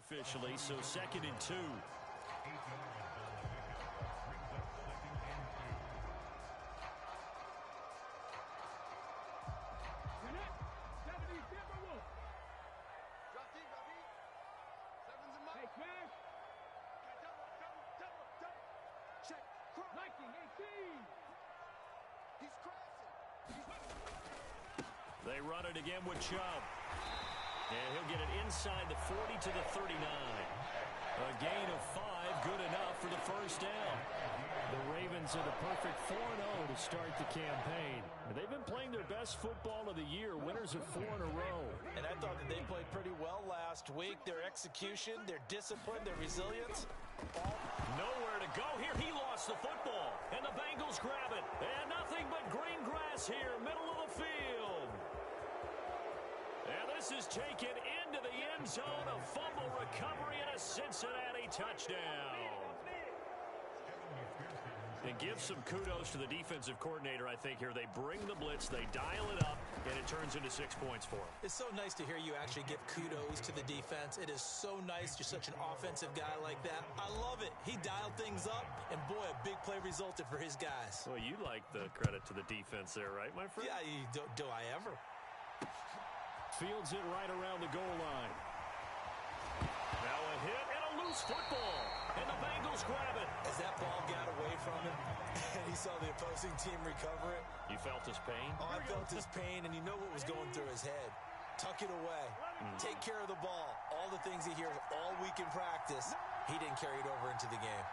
officially, so 2nd and 2. They run it again with Chubb. And he'll get it inside the 40 to the 39. A gain of 5, good enough for the first down. The Ravens are the perfect 4-0 to start the campaign. They've been playing their best football of the year, winners of 4 in a row. And I thought that they played pretty well last week. Their execution, their discipline, their resilience. Nowhere to go here. He lost the football. And the Bengals grab it. And nothing but green grass here, middle of the field. And this is taken into the end zone. A fumble recovery and a Cincinnati touchdown. And give some kudos to the defensive coordinator, I think, here. They bring the blitz, they dial it up, and it turns into 6 points for them. It's so nice to hear you actually give kudos to the defense. It is so nice. You're such an offensive guy like that. I love it. He dialed things up, and boy, a big play resulted for his guys. Well, you like the credit to the defense there, right, my friend? Yeah, do I ever? Fields it right around the goal line. Now a hit and a loose football. And the Bengals grab it. As that ball got away from him, and he saw the opposing team recover it. You felt his pain? Oh, I felt his pain, and you know what was going through his head. Tuck it away. Take care of the ball. All the things he hears all week in practice, he didn't carry it over into the game.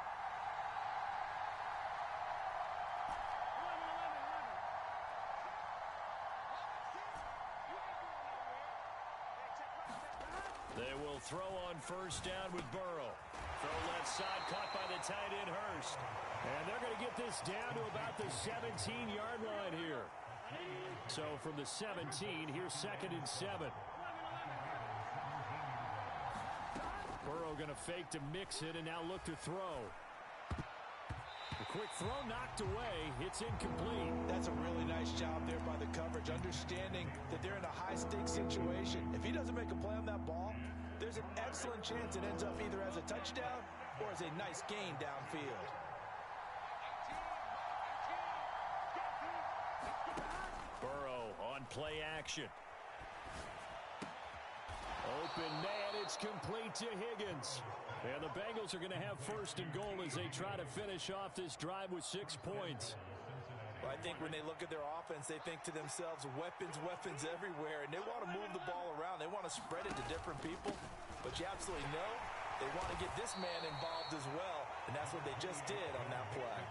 They will throw on first down with Burrow. Throw left side, caught by the tight end, Hurst. And they're going to get this down to about the 17-yard line here. So from the 17, here's 2nd and 7. Burrow going to fake to mix it and now look to throw. A quick throw knocked away. It's incomplete. That's a really nice job there by the coverage, understanding that they're in a high-stakes situation. If he doesn't make a play on that ball, there's an excellent chance it ends up either as a touchdown or as a nice gain downfield. Burrow on play action. Open man, it's complete to Higgins. And the Bengals are going to have 1st and goal as they try to finish off this drive with 6 points. Well, I think when they look at their offense, they think to themselves, weapons, weapons everywhere, and they want to move the ball around. They want to spread it to different people, but you absolutely know they want to get this man involved as well, and that's what they just did on that play.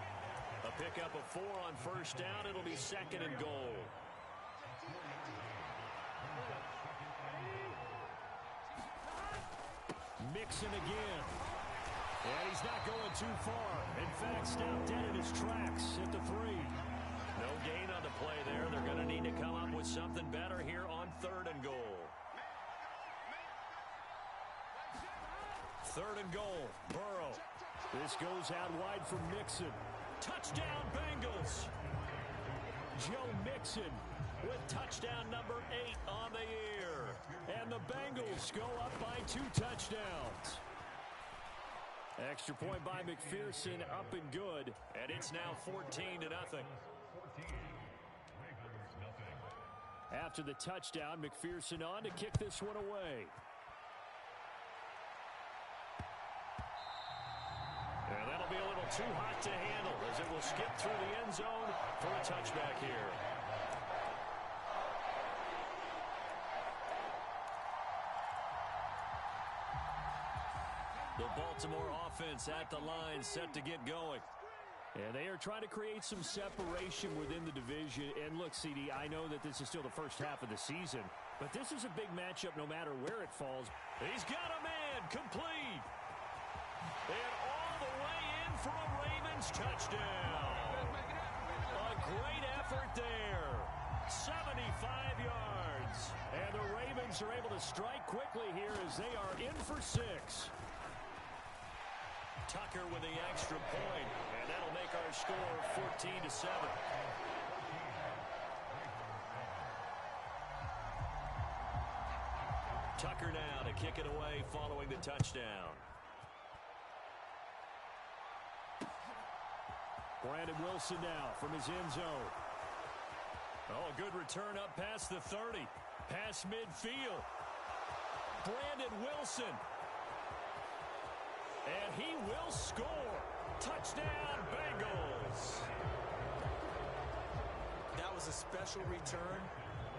A pickup of 4 on first down. It'll be 2nd and goal. Mixon again. And he's not going too far. In fact, stopped dead in his tracks at the 3. No gain on the play there. They're going to need to come up with something better here on 3rd and goal. 3rd and goal. Burrow. This goes out wide for Mixon. Touchdown, Bengals. Joe Mixon with touchdown number 8 on the year. And the Bengals go up by 2 touchdowns. Extra point by McPherson, up and good. And it's now 14-0. After the touchdown, McPherson on to kick this one away. And that'll be a little too hot to handle as it will skip through the end zone for a touchback here. The Baltimore offense at the line, set to get going. And they are trying to create some separation within the division. And look, CD, I know that this is still the first half of the season, but this is a big matchup no matter where it falls. He's got a man, complete. And all the way in for a Ravens touchdown. A great effort there. 75 yards. And the Ravens are able to strike quickly here as they are in for 6. Tucker with the extra point, and that'll make our score 14-7. Tucker now to kick it away following the touchdown. Brandon Wilson now from his end zone. Oh, a good return up past the 30. Past midfield. Brandon Wilson. And he will score. Touchdown, Bengals. That was a special return,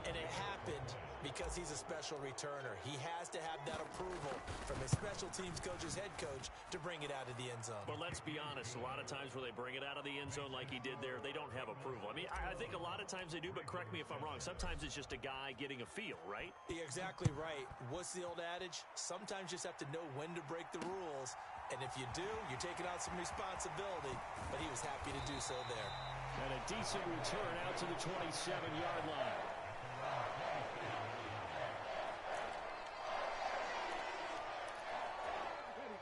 and it happened because he's a special returner. He has to have that approval from his special teams coach's head coach to bring it out of the end zone. But let's be honest, a lot of times where they bring it out of the end zone like he did there, they don't have approval. I mean, I think a lot of times they do, but correct me if I'm wrong. Sometimes it's just a guy getting a feel, right? You're exactly right. What's the old adage? Sometimes you just have to know when to break the rules. And if you do, you're taking out some responsibility. But he was happy to do so there. And a decent return out to the 27-yard line.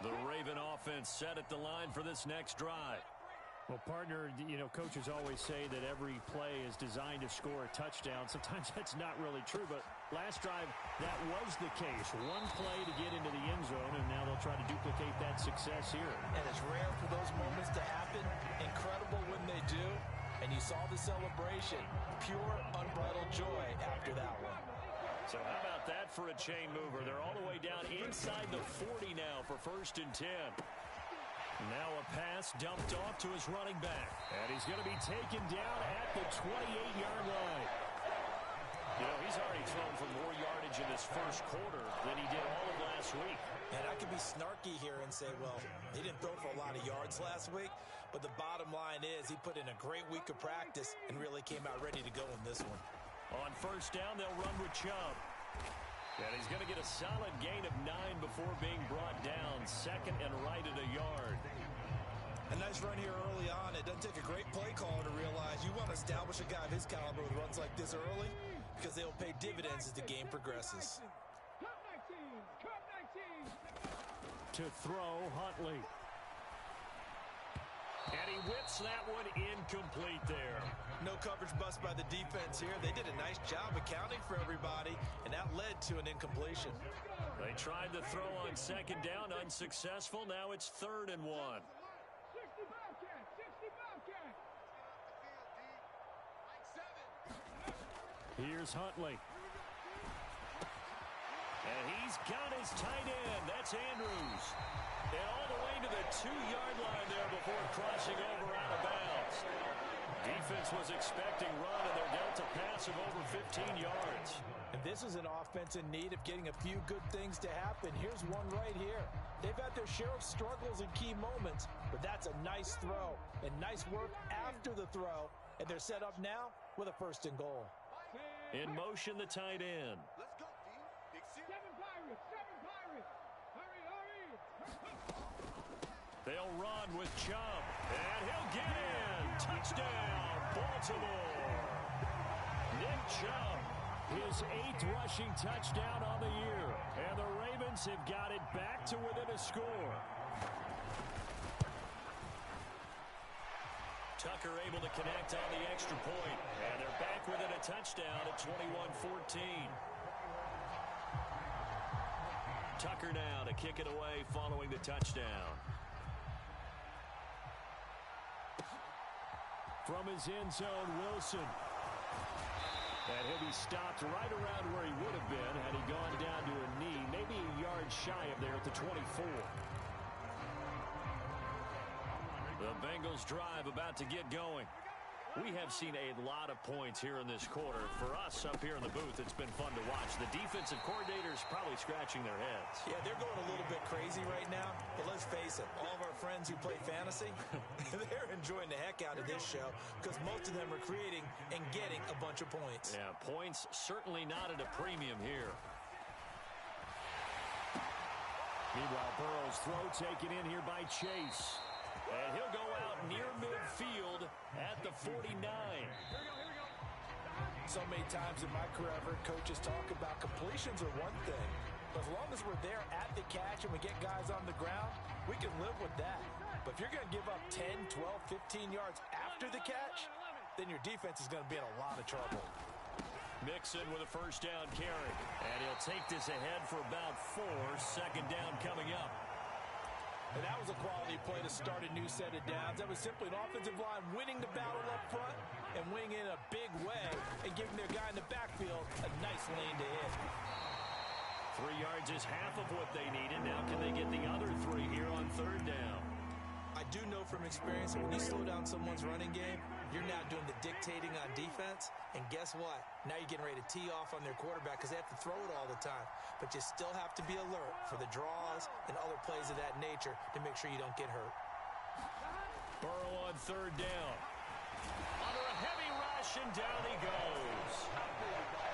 The Raven offense set at the line for this next drive. Well, partner, you know, coaches always say that every play is designed to score a touchdown. Sometimes that's not really true, but last drive, that was the case. One play to get into the end zone, and now they'll try to duplicate that success here. And it's rare for those moments to happen. Incredible when they do. And you saw the celebration. Pure, unbridled joy after that one. So how about that for a chain mover? They're all the way down inside the 40 now for 1st and 10. Now a pass dumped off to his running back. And he's going to be taken down at the 28-yard line. You know, he's already thrown for more yardage in this first quarter than he did all of last week. And I could be snarky here and say, well, he didn't throw for a lot of yards last week, but the bottom line is he put in a great week of practice and really came out ready to go in this one. On 1st down, they'll run with Chubb. And he's going to get a solid gain of 9 before being brought down. 2nd and right at a yard. A nice run here early on. It doesn't take a great play caller to realize you want to establish a guy of his caliber with runs like this early because they'll pay dividends as the game progresses. To throw, Huntley. And he whips that one incomplete there. No coverage bust by the defense here. They did a nice job accounting for everybody, and that led to an incompletion. They tried to throw on 2nd down, unsuccessful. Now it's 3rd and 1. Here's Huntley. And he's got his tight end. That's Andrews. And all the way to the 2-yard line there before crossing over out of bounds. Defense was expecting run, and they're dealt a pass of over 15 yards. And this is an offense in need of getting a few good things to happen. Here's one right here. They've had their share of struggles in key moments, but that's a nice throw and nice work after the throw. And they're set up now with a 1st and goal. In motion, the tight end. Let's go, D. Seven Pirates. Hurry. They'll run with Chubb, and he'll get in. Touchdown, Baltimore. Nick Chubb, his 8th rushing touchdown on the year. And the Ravens have got it back to within a score. Tucker able to connect on the extra point. And they're back within a touchdown at 21-14. Tucker now to kick it away following the touchdown. From his end zone, Wilson. And he'll be stopped right around where he would have been had he gone down to a knee, maybe a yard shy of there at the 24. The Bengals drive about to get going. We have seen a lot of points here in this quarter. For us up here in the booth, it's been fun to watch. The defensive coordinators probably scratching their heads. Yeah, they're going a little bit crazy right now, but let's face it, all of our friends who play fantasy, they're enjoying the heck out of this show because most of them are creating and getting a bunch of points. Yeah, points certainly not at a premium here. Meanwhile, Burrow's throw taken in here by Chase. And he'll go out near midfield at the 49. So many times in my career, I've heard coaches talk about completions are one thing. But as long as we're there at the catch and we get guys on the ground, we can live with that. But if you're going to give up 10, 12, 15 yards after the catch, then your defense is going to be in a lot of trouble. Mixon with a first down carry. And he'll take this ahead for about 4. Second down coming up. And that was a quality play to start a new set of downs. That was simply an offensive line winning the battle up front and winning in a big way and giving their guy in the backfield a nice lane to hit. 3 yards is half of what they needed. Now can they get the other 3 here on third down? I do know from experience that when you slow down someone's running game, you're now doing the dictating on defense. And guess what? Now you're getting ready to tee off on their quarterback because they have to throw it all the time. But you still have to be alert for the draws and other plays of that nature to make sure you don't get hurt. Burrow on third down. Under a heavy rush, and down he goes.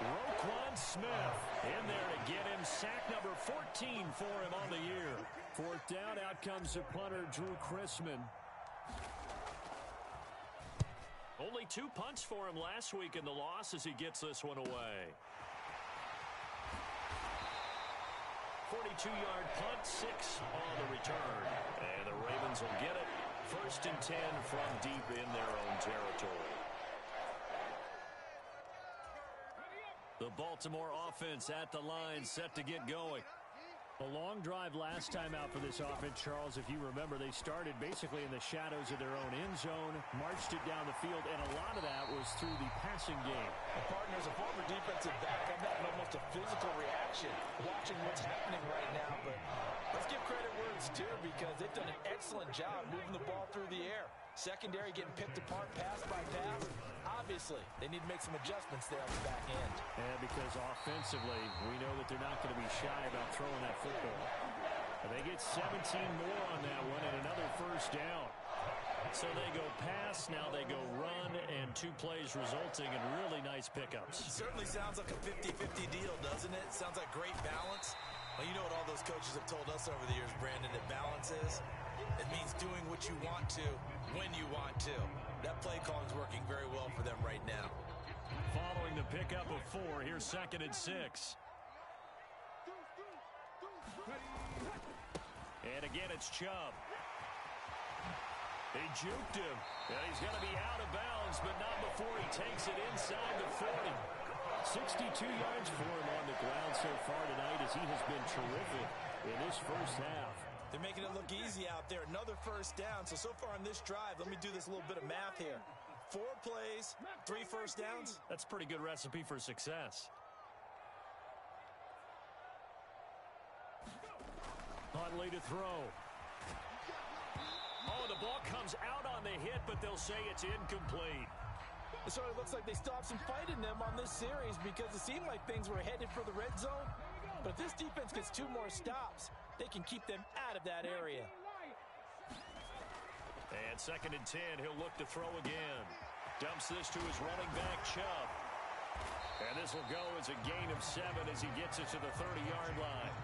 Roquan Smith in there to get him. Sack number 14 for him on the year. Fourth down, out comes the punter, Drew Chrisman. Only 2 punts for him last week in the loss as he gets this one away. 42-yard punt, 6 on the return. And the Ravens will get it. First and 10 from deep in their own territory. The Baltimore offense at the line, set to get going. A long drive last time out for this offense, Charles. If you remember, they started basically in the shadows of their own end zone, marched it down the field, and a lot of that was through the passing game. And partner, as a former defensive back, I'm having almost a physical reaction watching what's happening right now. But let's give credit where it's due because they've done an excellent job moving the ball through the air. Secondary getting picked apart pass by pass. Obviously, they need to make some adjustments there on the back end. And because offensively, we know that they're not going to be shy about throwing that football. And they get 17 more on that one and another first down. So they go pass, now they go run, and 2 plays resulting in really nice pickups. It certainly sounds like a 50-50 deal, doesn't it? Sounds like great balance. Well, you know what all those coaches have told us over the years, Brandon, that balance is? It means doing what you want to when you want to. That play calling is working very well for them right now. Following the pickup of 4, here's second and 6. And again, it's Chubb. They juked him. And he's going to be out of bounds, but not before he takes it inside the 40. 62 yards for him on the ground so far tonight as he has been terrific in this first half. They're making it look easy out there. Another first down. So far on this drive, let me do this little bit of math here. 4 plays, 3 first downs. That's a pretty good recipe for success. Huntley to throw. Oh, the ball comes out on the hit, but they'll say it's incomplete. It sort of looks like they stopped some fight in them on this series because it seemed like things were headed for the red zone. But if this defense gets 2 more stops, they can keep them out of that area. And second and 10, he'll look to throw again. Dumps this to his running back, Chubb. And this will go as a gain of 7 as he gets it to the 30-yard line.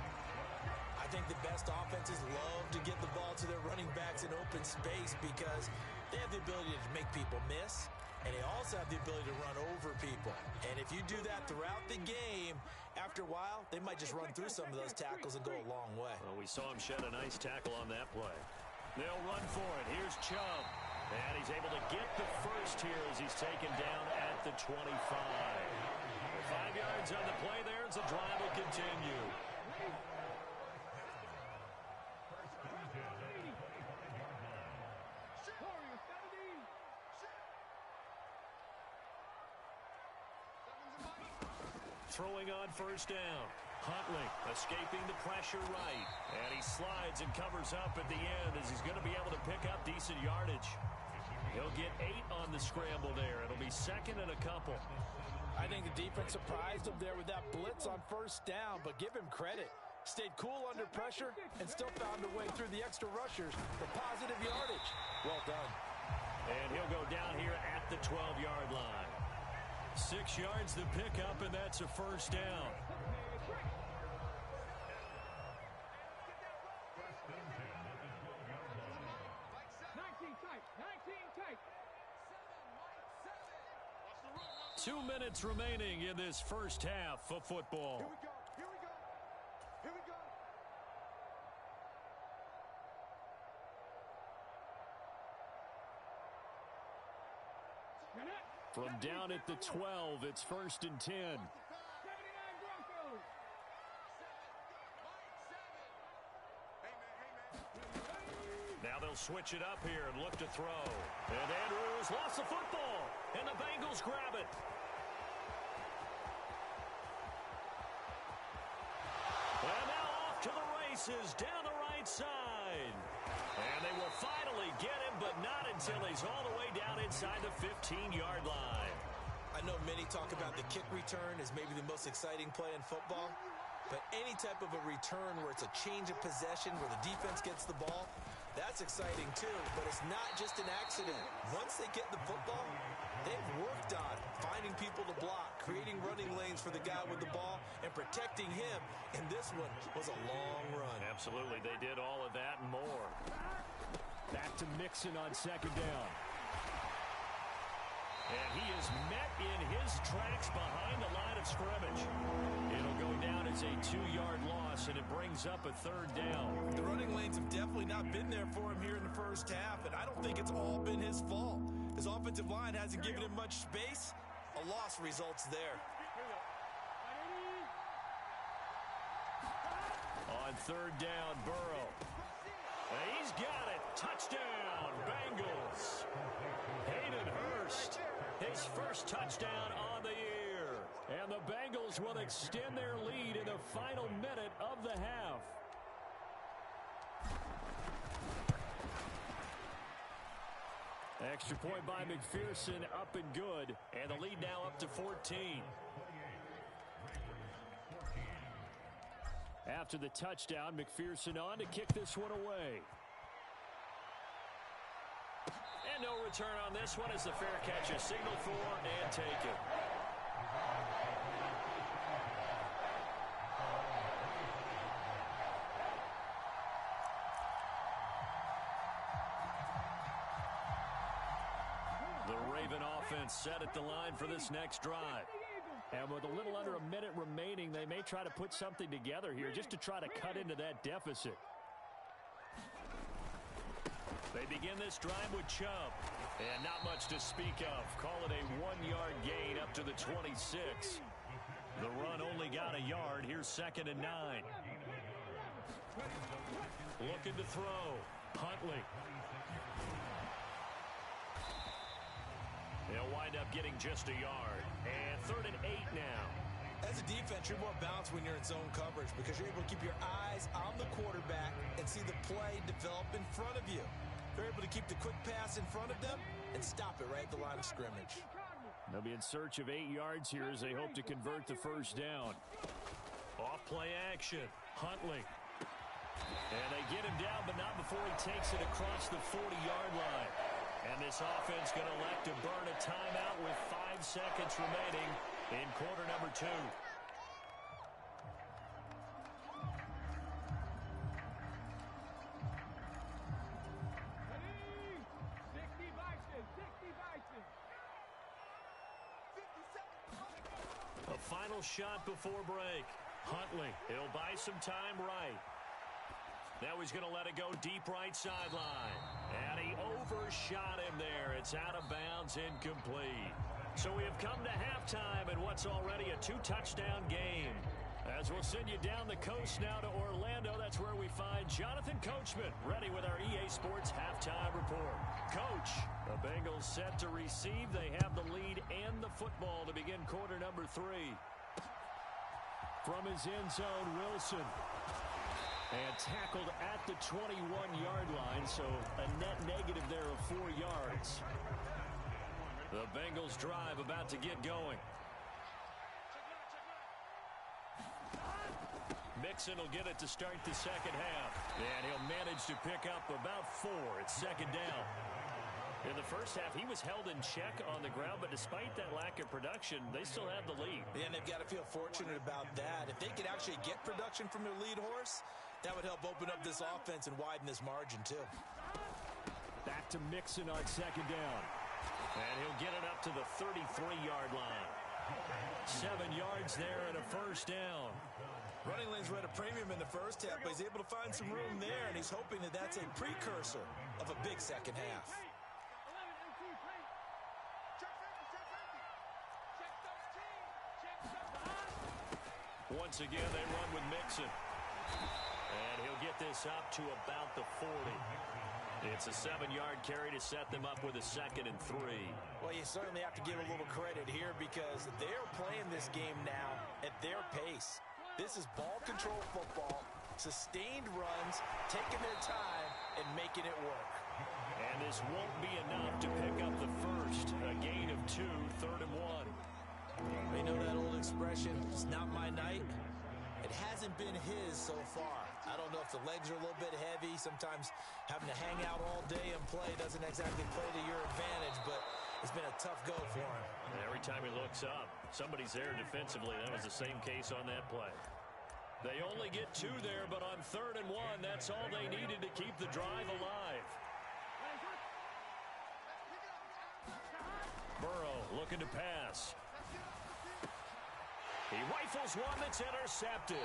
I think the best offenses love to get the ball to their running backs in open space because they have the ability to make people miss, and they also have the ability to run over people. And if you do that throughout the game, after a while, they might just run through some of those tackles and go a long way. Well, we saw him shed a nice tackle on that play. They'll run for it. Here's Chubb. And he's able to get the first here as he's taken down at the 25. 5 yards on the play there as the drive will continue. Throwing on first down. Huntley escaping the pressure right. And he slides and covers up at the end as he's going to be able to pick up decent yardage. He'll get 8 on the scramble there. It'll be second and a couple. I think the defense surprised him there with that blitz on first down, but give him credit. Stayed cool under pressure and still found a way through the extra rushers for positive yardage. Well done. And he'll go down here at the 12-yard line. 6 yards to pick up, and that's a first down. Two minutes remaining in this first half of football. Here we go. Here we go. Here we go. You're not. From down at the 12, it's 1st and 10. Now they'll switch it up here and look to throw. And Andrews lost the football. And the Bengals grab it. And now off to the races down the right side. And they will finally get him, but not until he's all the way down inside the 15-yard line. I know many talk about the kick return as maybe the most exciting play in football. But any type of a return where it's a change of possession, where the defense gets the ball, that's exciting too. But it's not just an accident. Once they get the football, they've worked on finding people to block, creating running lanes for the guy with the ball, and protecting him. And this one was a long run. Absolutely, they did all of that and more. Back to Mixon on 2nd down. And he is met in his tracks behind the line of scrimmage. It'll go down as a 2-yard loss, and it brings up a 3rd down. The running lanes have definitely not been there for him here in the first half, and I don't think it's all been his fault. His offensive line hasn't given him much space. A loss results there. On 3rd down, Burrow. And he's got it. Touchdown, Bengals. Hayden Hurst, his first touchdown on the year. And the Bengals will extend their lead in the final minute of the half. Extra point by McPherson, up and good. And the lead now up to 14. After the touchdown, McPherson on to kick this one away. And no return on this one as the fair catch is signaled for and taken. The Raven offense set at the line for this next drive. And with a little under a minute remaining, they may try to put something together here just to try to cut into that deficit. They begin this drive with Chubb. And not much to speak of. Call it a 1-yard gain up to the 26. The run only got a yard. Here's 2nd and 9. Looking to throw. Huntley. They'll wind up getting just a yard. And 3rd and 8 now. As a defense, you're more balanced when you're in zone coverage because you're able to keep your eyes on the quarterback and see the play develop in front of you. They're able to keep the quick pass in front of them and stop it right at the line of scrimmage. They'll be in search of 8 yards here as they hope to convert the 1st down. Off play action. Huntley. And they get him down, but not before he takes it across the 40-yard line. And this offense going to elect to burn a timeout with 5 seconds remaining in quarter number 2. A final shot before break. Huntley, he'll buy some time right. Now he's going to let it go deep right sideline. And he overshot him there. It's out of bounds, incomplete. So we have come to halftime in what's already a 2-touchdown game. As we'll send you down the coast now to Orlando, that's where we find Jonathan Coachman ready with our EA Sports halftime report. Coach, the Bengals set to receive. They have the lead and the football to begin quarter number 3. From his end zone, Wilson. And tackled at the 21-yard line, so a net negative there of 4 yards. The Bengals drive about to get going. Mixon will get it to start the second half. And he'll manage to pick up about 4. It's 2nd down. In the first half, he was held in check on the ground, but despite that lack of production, they still have the lead. And they've got to feel fortunate about that. If they could actually get production from their lead horse, that would help open up this offense and widen this margin, too. Back to Mixon on 2nd down. And he'll get it up to the 33-yard line. 7 yards there and a 1st down. Running lanes were at a premium in the first half, but he's able to find some room there, and he's hoping that that's a precursor of a big second half. Once again, they run with Mixon. And he'll get this up to about the 40. It's a 7-yard carry to set them up with a 2nd and 3. Well, you certainly have to give a little credit here because they're playing this game now at their pace. This is ball control football, sustained runs, taking their time, and making it work. And this won't be enough to pick up the first. A gain of 2, 3rd and 1. They know that old expression, it's not my night. It hasn't been his so far. I don't know if the legs are a little bit heavy. Sometimes having to hang out all day and play doesn't exactly play to your advantage, but it's been a tough go for him. And every time he looks up, somebody's there defensively. That was the same case on that play. They only get 2 there, but on 3rd and 1, that's all they needed to keep the drive alive. Burrow looking to pass. He rifles one that's intercepted.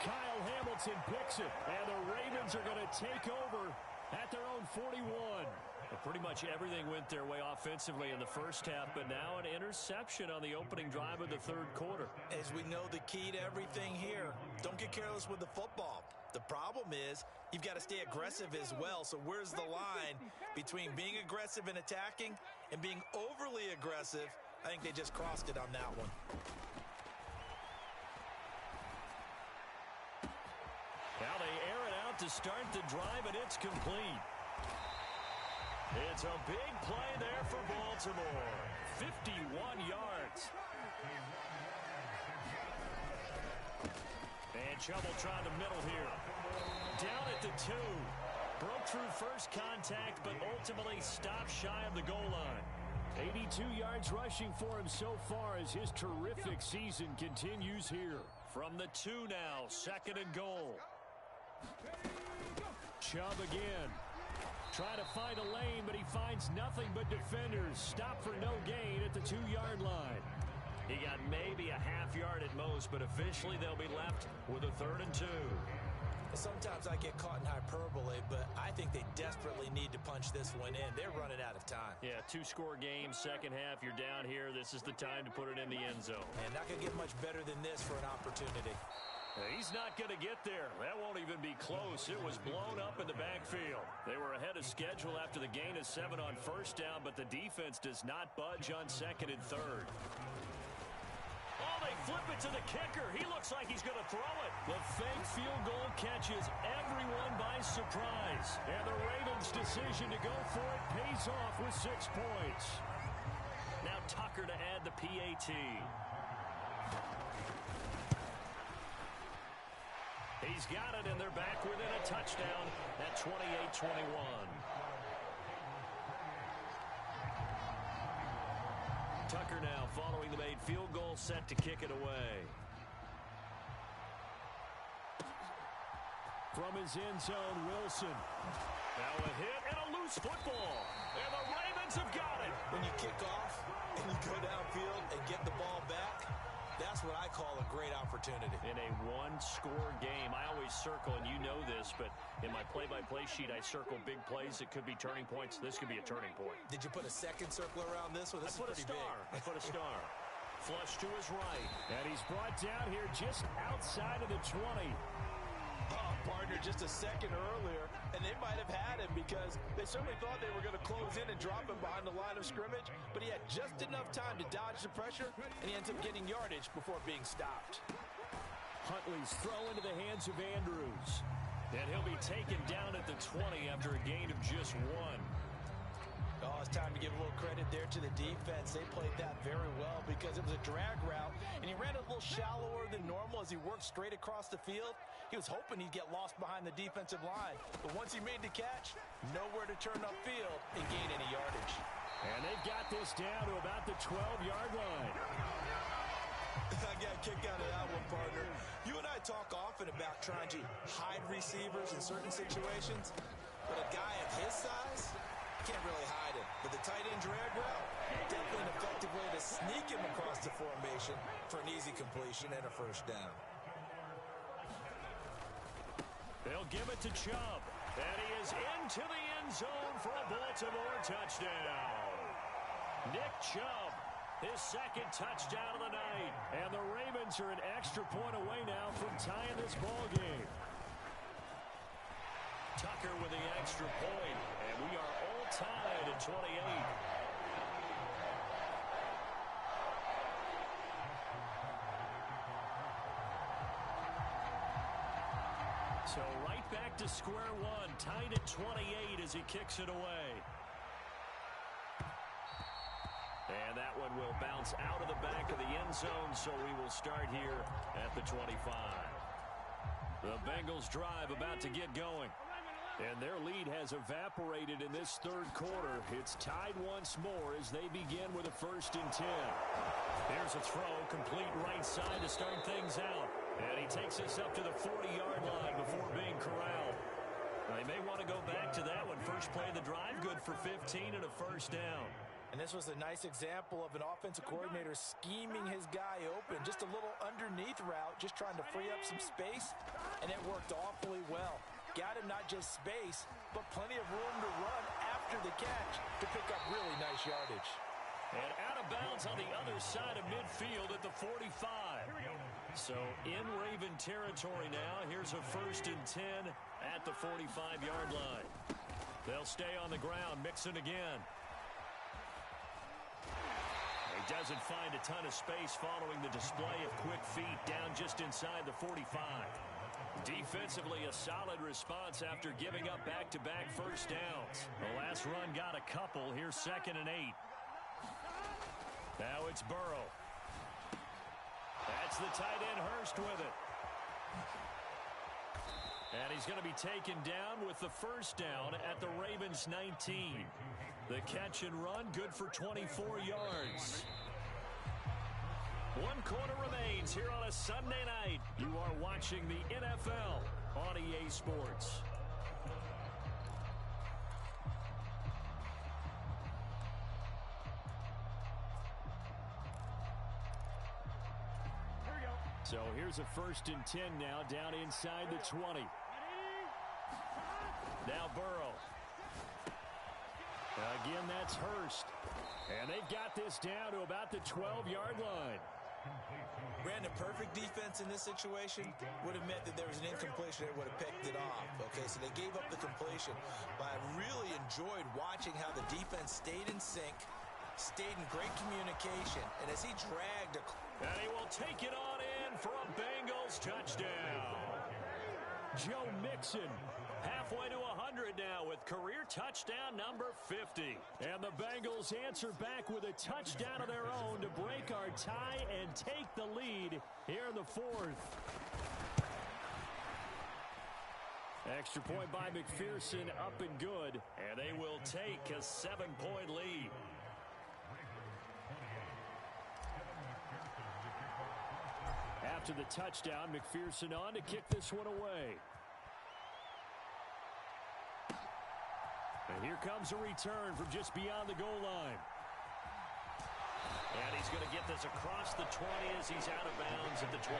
Kyle Hamilton picks it, and the Ravens are going to take over at their own 41. Well, pretty much everything went their way offensively in the first half, but now an interception on the opening drive of the 3rd quarter. As we know, the key to everything here, don't get careless with the football. The problem is you've got to stay aggressive as well. So where's the line between being aggressive and attacking and being overly aggressive? I think they just crossed it on that one. Now they air it out to start the drive, and it's complete. It's a big play there for Baltimore. 51 yards. And Chubb will try the middle here. Down at the 2. Broke through first contact, but ultimately stopped shy of the goal line. 82 yards rushing for him so far as his terrific season continues here. From the 2 now, 2nd and goal. Chubb again. Trying to find a lane, but he finds nothing but defenders. Stop for no gain at the 2-yard line. He got maybe a half yard at most, but officially they'll be left with a 3rd and 2. Sometimes I get caught in hyperbole, but I think they desperately need to punch this one in. They're running out of time. Yeah, 2-score game, second half, you're down here. This is the time to put it in the end zone. And not going to get much better than this for an opportunity. He's not going to get there. That won't even be close. It was blown up in the backfield. They were ahead of schedule after the gain of 7 on first down, but the defense does not budge on 2nd and 3rd. Oh, they flip it to the kicker. He looks like he's going to throw it. The fake field goal catches everyone by surprise. And the Ravens' decision to go for it pays off with 6 points. Now Tucker to add the PAT. He's got it, and they're back within a touchdown at 28-21. Tucker now following the made field goal, set to kick it away. From his end zone, Wilson. Now a hit and a loose football. And the Ravens have got it. When you kick off and you go downfield and get the ball back, that's what I call a great opportunity. In a 1-score game, I always circle, and you know this, but in my play-by-play sheet, I circle big plays that could be turning points. This could be a turning point. Did you put a second circle around this one? This is pretty big. I put a star. Flush to his right. And he's brought down here just outside of the 20. Oh, partner, just a second earlier, and they might have had him because they certainly thought they were going to close in and drop him behind the line of scrimmage, but he had just enough time to dodge the pressure, and he ends up getting yardage before being stopped. Huntley's throw into the hands of Andrews. And he'll be taken down at the 20 after a gain of just 1. Oh, it's time to give a little credit there to the defense. They played that very well because it was a drag route, and he ran a little shallower than normal as he worked straight across the field. He was hoping he'd get lost behind the defensive line, but once he made the catch, nowhere to turn upfield and gain any yardage. And they've got this down to about the 12-yard line. I got a kick out of that one, partner. You and I talk often about trying to hide receivers in certain situations, but a guy of his size can't really hide him. But the tight end drag route, definitely an effective way to sneak him across the formation for an easy completion and a first down. They'll give it to Chubb, and he is into the end zone for a Baltimore touchdown. Nick Chubb His second touchdown of the night. And the Ravens are an extra point away now from tying this ball game. Tucker with the extra point, and we are all tied at 28. So right back to square one, tied at 28 as he kicks it away. And that one will bounce out of the back of the end zone, so we will start here at the 25. The Bengals drive about to get going. And their lead has evaporated in this third quarter. It's tied once more as they begin with a 1st and 10. Here's a throw, complete right side to start things out. And he takes us up to the 40-yard line before being corralled. Now, they may want to go back to that one. First play of the drive, good for 15 and a 1st down. And this was a nice example of an offensive coordinator scheming his guy open. Just a little underneath route, just trying to free up some space, and it worked awfully well. Got him not just space, but plenty of room to run after the catch to pick up really nice yardage. And out of bounds on the other side of midfield at the 45. So in Raven territory now. Here's a 1st and 10 at the 45-yard line. They'll stay on the ground, mixing again. He doesn't find a ton of space following the display of quick feet down just inside the 45. Defensively, a solid response after giving up back-to-back 1st downs. The last run got a couple. Here's 2nd and 8. Now it's Burrow. That's the tight end Hurst with it. And he's going to be taken down with the 1st down at the Ravens' 19. The catch and run, good for 24 yards. 1 quarter remains here on a Sunday night. You are watching the NFL on EA Sports. So here's a 1st and 10 now, down inside the 20. Now Burrow. Again, that's Hurst. And they've got this down to about the 12-yard line. Brandon, perfect defense in this situation would have meant that there was an incompletion. They would have picked it off. Okay, so they gave up the completion. But I really enjoyed watching how the defense stayed in sync, stayed in great communication, and as he dragged and he will take it on in for a Bengals touchdown. Joe Mixon halfway to 100 now with career touchdown number 50. And the Bengals answer back with a touchdown of their own to break our tie and take the lead here in the 4th. Extra point by McPherson, up and good. And they will take a 7-point lead. After the touchdown, McPherson on to kick this one away. And here comes a return from just beyond the goal line. And he's going to get this across the 20 as he's out of bounds at the 23.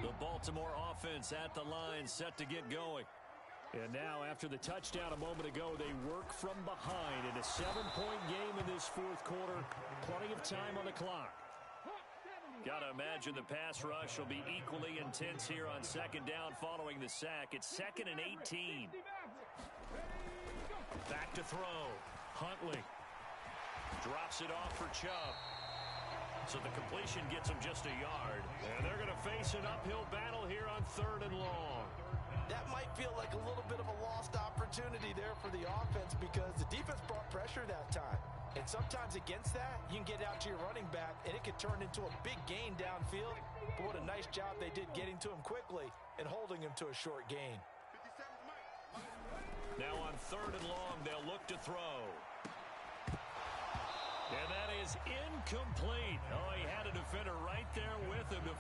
The Baltimore offense at the line, set to get going. And now, after the touchdown a moment ago, they work from behind in a 7-point game in this 4th quarter. Plenty of time on the clock. Got to imagine the pass rush will be equally intense here on 2nd down following the sack. It's 2nd and 18. Back to throw. Huntley drops it off for Chubb. So the completion gets him just a yard. And they're going to face an uphill battle here on 3rd and long. That might feel like a little bit of a lost opportunity there for the offense because the defense brought pressure that time. And sometimes against that, you can get out to your running back, and it could turn into a big gain downfield. But what a nice job they did getting to him quickly and holding him to a short gain. Now on 3rd and long, they'll look to throw. And that is incomplete. Oh, he had a defender right there with him to